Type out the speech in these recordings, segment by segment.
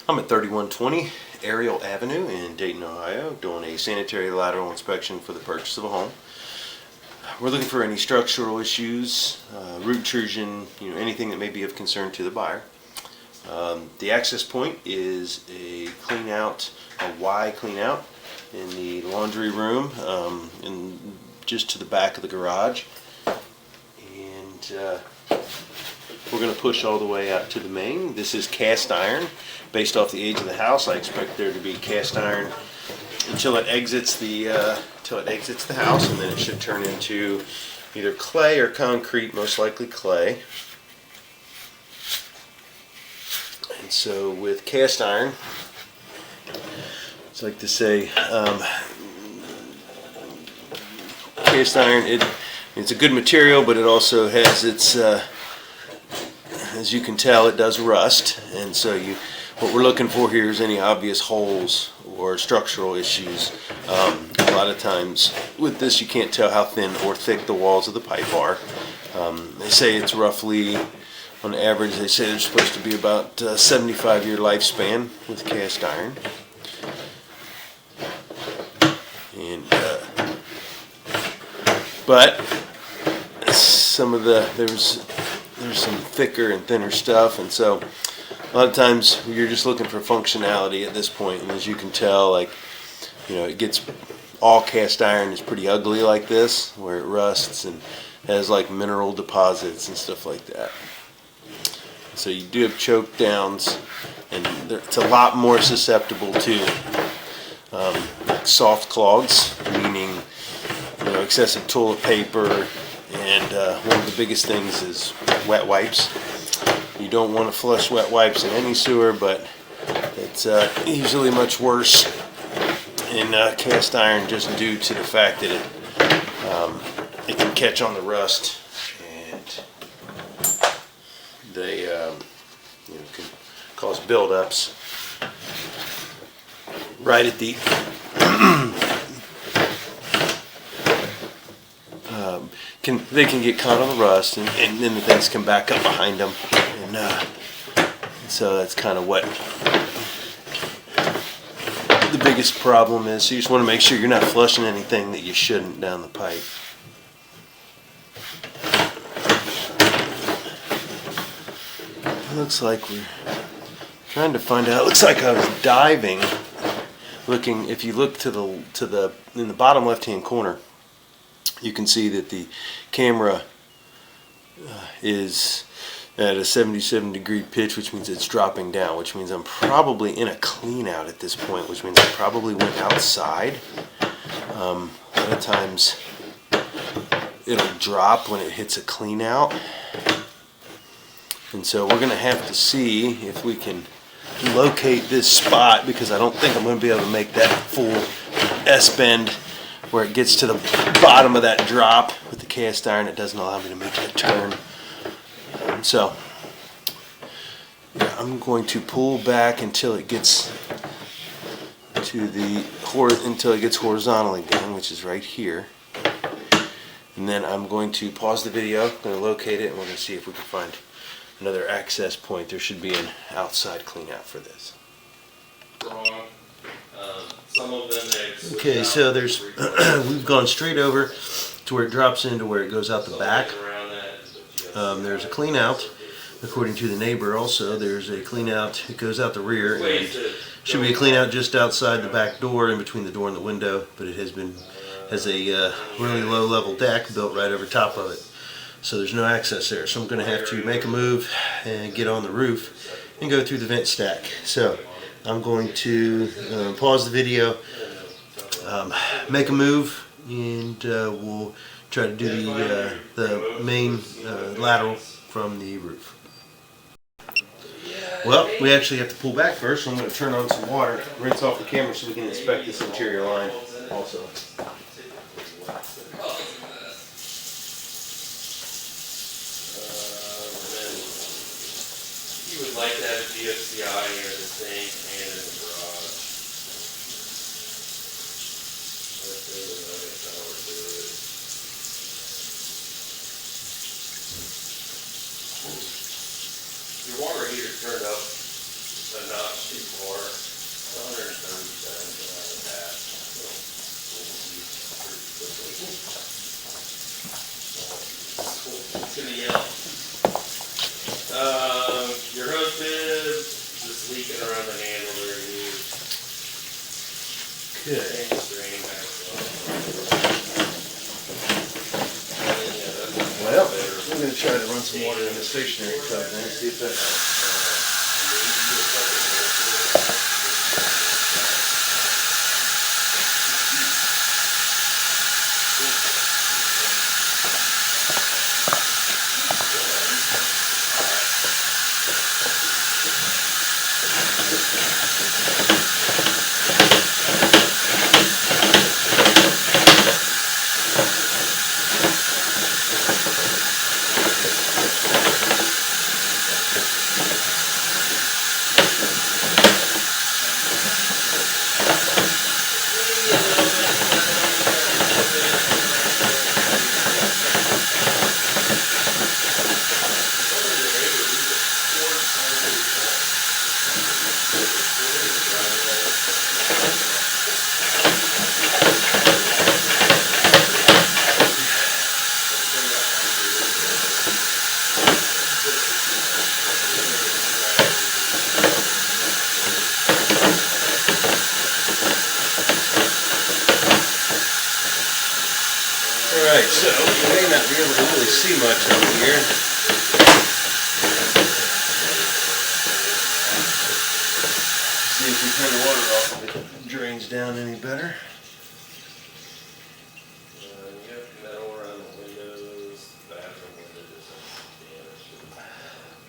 I'm at 3120 Aerial Avenue in Dayton, Ohio, doing a sanitary lateral inspection for the purchase of a home. We're looking for any structural issues, root intrusion, anything that may be of concern to the buyer. The access point is a clean out, a Y clean out in the laundry room, just to the back of the garage. And we're going to push all the way out to the main. This is cast iron. Based off the age of the house, I expect there to be cast iron until it exits the house, and then it should turn into either clay or concrete, most likely clay. And so with cast iron, it's like to say, cast iron, it's a good material, but it also has its, as you can tell, it does rust. And so what we're looking for here is any obvious holes or structural issues. A lot of times with this you can't tell how thin or thick the walls of the pipe are. They say it's roughly, on average, they say there's supposed to be about 75-year lifespan with cast iron. And but there's some thicker and thinner stuff, and so a lot of times you're just looking for functionality at this point. And as you can tell, it gets, all cast iron is pretty ugly like this, where it rusts and has like mineral deposits and stuff like that. So you do have choke downs, and it's a lot more susceptible to soft clogs, meaning excessive toilet paper, and one of the biggest things is wet wipes. You don't want to flush wet wipes in any sewer, but it's usually much worse in cast iron, just due to the fact that it can catch on the rust, and they can cause buildups right at the they can get caught on the rust, and then the things come back up behind them, and so that's kind of what the biggest problem is. So you just want to make sure you're not flushing anything that you shouldn't down the pipe. It looks like we're trying to find out. It looks like I was diving, looking. If you look in the bottom left-hand corner, you can see that the camera is at a 77-degree pitch, which means it's dropping down, which means I'm probably in a clean out at this point, which means I probably went outside. A lot of times it'll drop when it hits a clean out. And so we're going to have to see if we can locate this spot, because I don't think I'm going to be able to make that full S-bend where it gets to the bottom of that drop. With the cast iron, it doesn't allow me to make that turn. So I'm going to pull back until it gets horizontal again, which is right here. And then I'm going to pause the video, I'm going to locate it, and we're going to see if we can find another access point. There should be an outside clean out for this. Some of them okay, so there's we've gone straight over to where it drops into where it goes out the back. There's a clean out, according to the neighbor. Also, there's a clean out that goes out the rear, and should be a clean out just outside the back door, in between the door and the window. But it has a really low level deck built right over top of it, so there's no access there. So I'm going to have to make a move and get on the roof and go through the vent stack. So I'm going to pause the video, make a move, and we'll try to do the main lateral from the roof. Well, we actually have to pull back first, so I'm going to turn on some water, rinse off the camera so we can inspect this interior line also. You would like to have a GFCI near the sink and in the garage. Your water heater turned up enough too far. 137 out of that. So we'll be pretty quickly. It's gonna yell. Your hose bib just leaking around the handle there. Good. Well, we're going to try to run some water in the stationary tub then, see if that... Alright, so you may not be able to really see much over here. See if we turn the water off if it drains down any better. You have metal around the windows, the bathroom window isn't damaged.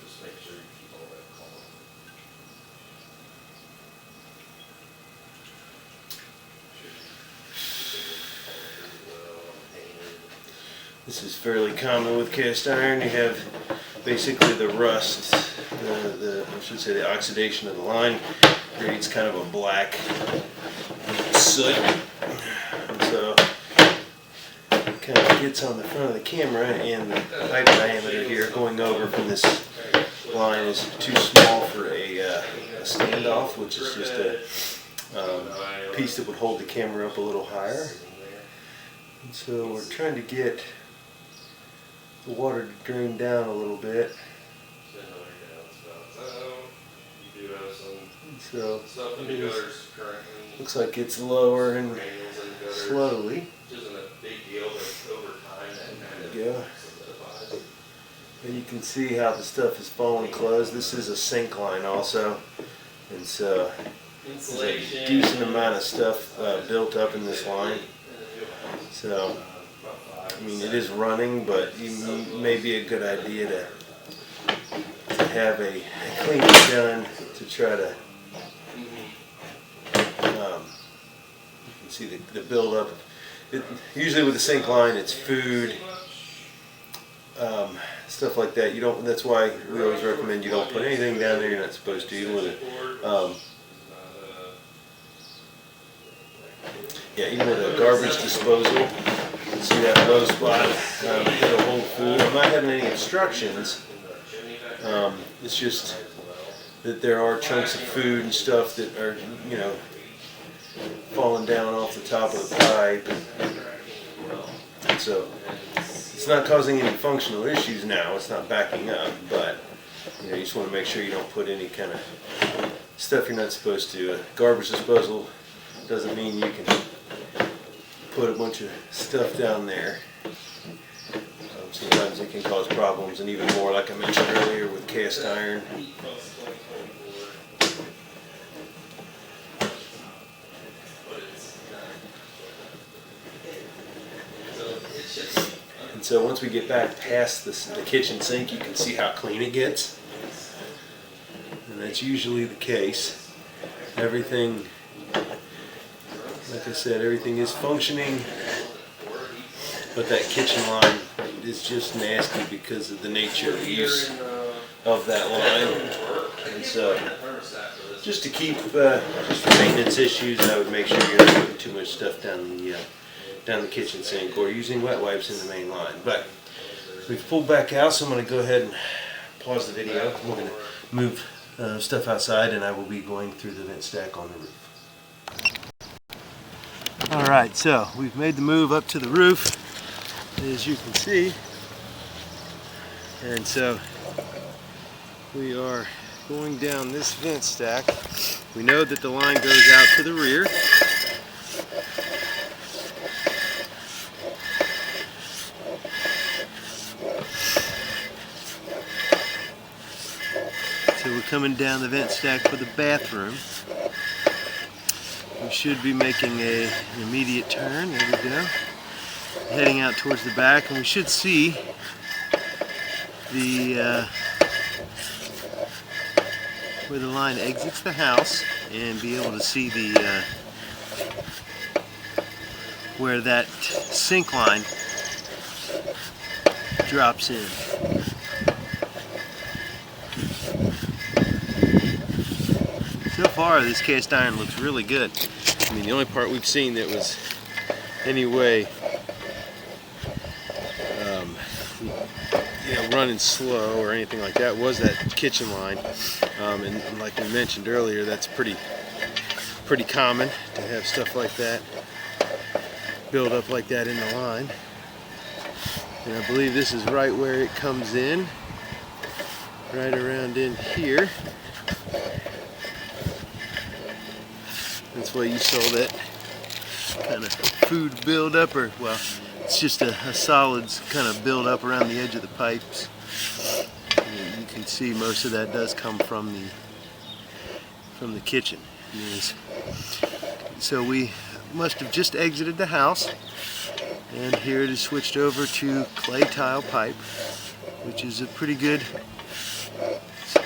Just make sure you keep all that calm. This is fairly common with cast iron. You have basically the rust, I should say the oxidation of the line creates kind of a black soot. And so it kind of gets on the front of the camera, and the pipe diameter here going over from this line is too small for a standoff, which is just a piece that would hold the camera up a little higher. And so we're trying to get the water to drain down a little bit. So it is, looks like it's lowering slowly. There you go. And you can see how the stuff is falling closed. This is a sink line also, and so there's a decent amount of stuff built up in this line. So I mean, it is running, but it may be a good idea to have a cleaning done to try to, you can see the buildup. Usually with the sink line, it's food, stuff like that. You don't. That's why we always recommend you don't put anything down there you're not supposed to, even with it. Yeah, even with a garbage disposal. See that low spot, it'll hold food. I'm not having any obstructions. It's just that there are chunks of food and stuff that are, you know, falling down off the top of the pipe. And so it's not causing any functional issues now. It's not backing up, but you know, you just want to make sure you don't put any kind of stuff you're not supposed to. A garbage disposal doesn't mean you can put a bunch of stuff down there. Sometimes it can cause problems, and even more, like I mentioned earlier, with cast iron. And so once we get back past the kitchen sink, you can see how clean it gets. And that's usually the case. Everything, like I said, everything is functioning, but that kitchen line is just nasty because of the nature of the use of that line. And so, just to keep, just for maintenance issues, I would make sure you're not putting too much stuff down the kitchen sink or using wet wipes in the main line. But we've pulled back out, so I'm going to go ahead and pause the video. We're going to move stuff outside, and I will be going through the vent stack on the roof. Alright, so we've made the move up to the roof, as you can see, and so we are going down this vent stack. We know that the line goes out to the rear. So we're coming down the vent stack for the bathroom. We should be making an immediate turn. There we go. Heading out towards the back, and we should see the where the line exits the house, and be able to see the where that sink line drops in. So far, this cast iron looks really good. I mean, the only part we've seen that was anyway running slow or anything like that was that kitchen line, and like we mentioned earlier, that's pretty common to have stuff like that build up like that in the line. And I believe this is right where it comes in, right around in here. That's why you saw that kind of food buildup, or well, it's just a solids kind of build up around the edge of the pipes. And you can see most of that does come from the kitchen. So we must have just exited the house, and here it is switched over to clay tile pipe, which is a pretty good.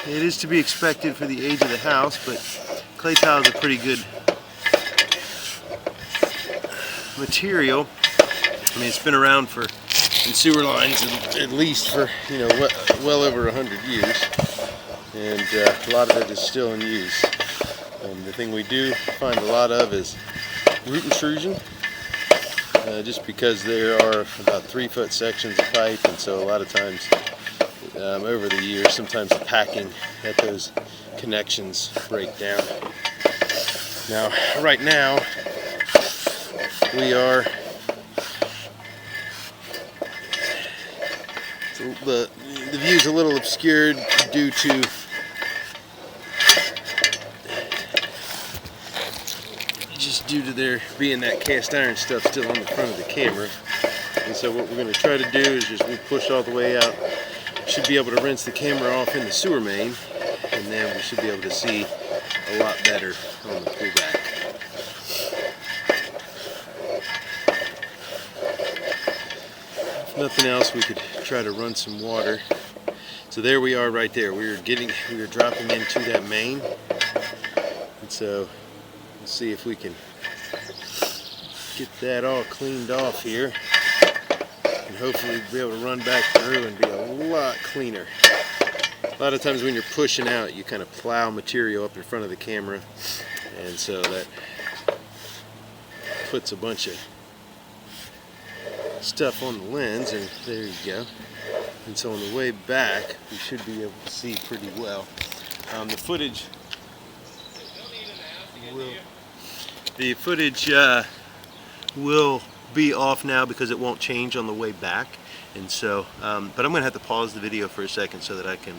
It is to be expected for the age of the house, but clay tile is a pretty good material. I mean, it's been around in sewer lines at least for, well over 100 years, and a lot of it is still in use. The thing we do find a lot of is root intrusion, just because there are about 3-foot sections of pipe, and so a lot of times over the years, sometimes the packing at those connections break down. Now, right now, we are the view's a little obscured due to there being that cast iron stuff still on the front of the camera. And so what we're going to try to do is just we push all the way out. Should be able to rinse the camera off in the sewer main, and then we should be able to see a lot better on the pullback. If nothing else, we could try to run some water. So there we are right there. We are dropping into that main. And so we'll see if we can get that all cleaned off here, and hopefully be able to run back through and be a lot cleaner. A lot of times when you're pushing out, you kind of plow material up in front of the camera, and so that puts a bunch of stuff on the lens, and there you go. And so on the way back, we should be able to see pretty well. The footage will be off now because it won't change on the way back, and so but I'm going to have to pause the video for a second so that I can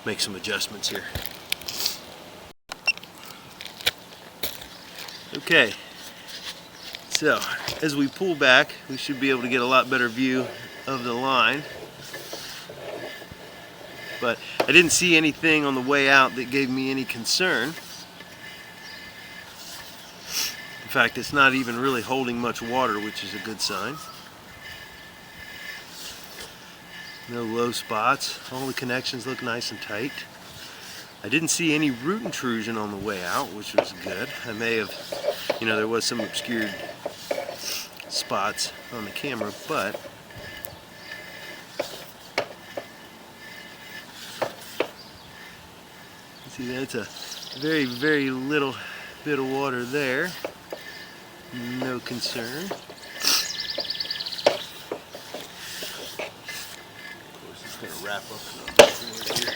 make some adjustments here. Okay, so as we pull back, we should be able to get a lot better view of the line, but I didn't see anything on the way out that gave me any concern. In fact, it's not even really holding much water, which is a good sign. No low spots. All the connections look nice and tight. I didn't see any root intrusion on the way out, which was good. I may have, there was some obscured spots on the camera, but see, that's a very, very little bit of water there. No concern. Of course, it's going to wrap up here.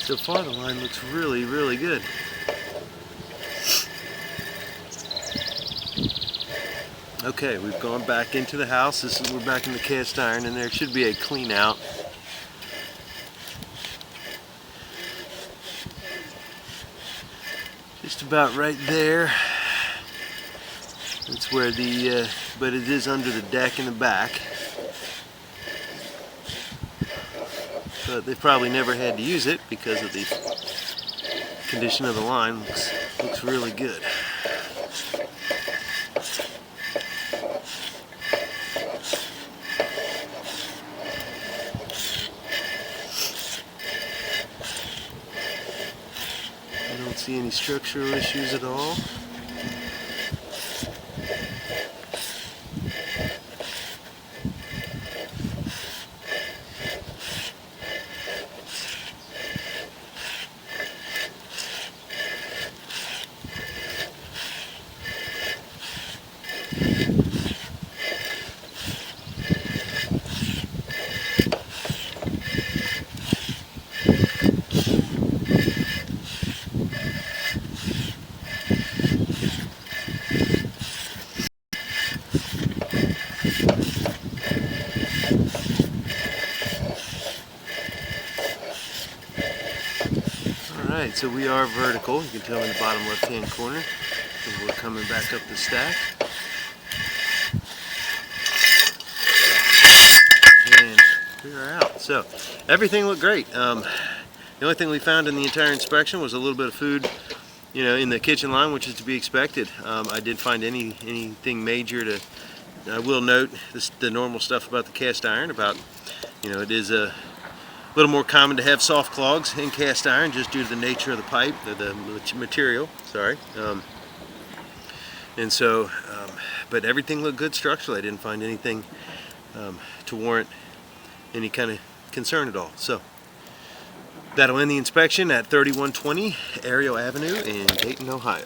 So far the line looks really, really good. Okay, we've gone back into the house. We're back in the cast iron, and there should be a clean out. Just about right there. That's where but it is under the deck in the back. But they've probably never had to use it because of the condition of the line. Looks really good. I don't see any structural issues at all. Alright, so we are vertical. You can tell in the bottom left-hand corner. And we're coming back up the stack. And we are out. So, everything looked great. The only thing we found in the entire inspection was a little bit of food, in the kitchen line, which is to be expected. I did find anything major I will note the normal stuff about the cast iron, it is a little more common to have soft clogs in cast iron just due to the nature of the pipe, the material, sorry. And so, but everything looked good structurally. I didn't find anything to warrant any kind of concern at all. So, that'll end the inspection at 3120 Aerial Avenue in Dayton, Ohio.